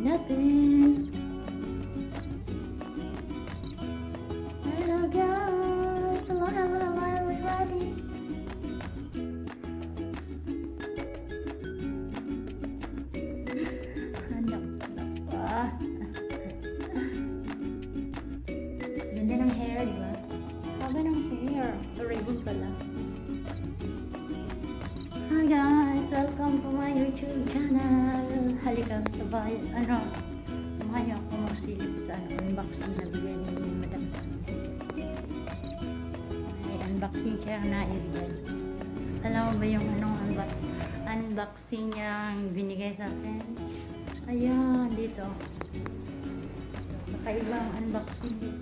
natin. Hello guys! Hello everybody! Anak pa. Ganda ng hair, di ba? Haba ng hair. Ribbon pala. Hi guys! Welcome to my YouTube channel. Halika, sabay. Samahan niyo ako magsilip sa unboxing na bigay ni Madam. Ay, unboxing siya na ibigay. Alam mo ba yung unboxing niyang binigay sa akin? Ayan, dito. Kakaibang unboxing dito.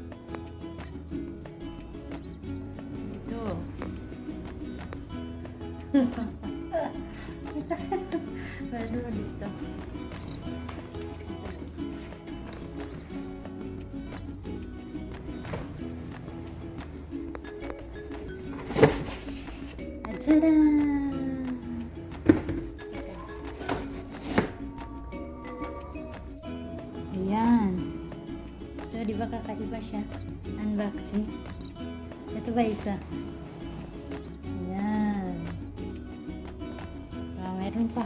Baru dito. Tada! Ayan. Ito, di ba kakaiba siya? Unboxing. Ito ba isa? Meron pa.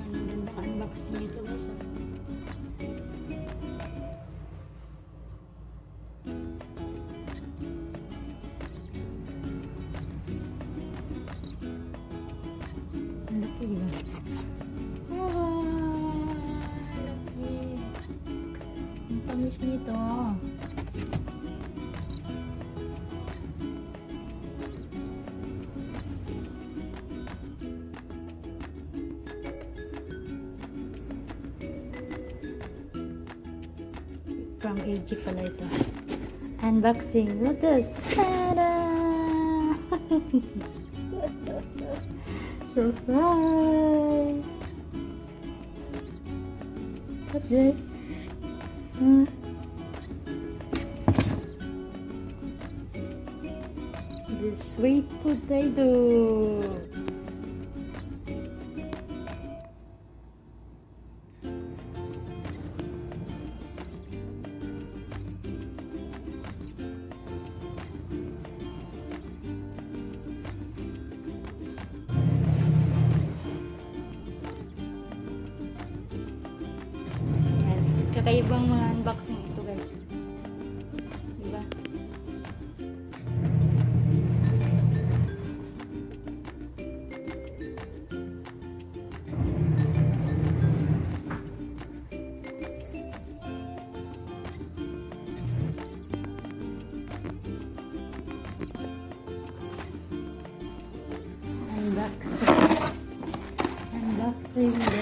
Ang ganda unboxing nito guys. Ang laki diba? Laki. Ang tamis nito. From AG pala ito. Unboxing. Look this. Tada! Surprise! What's this? The sweet potato. Kakaibang mga unboxing ito guys. Diba? Unboxing.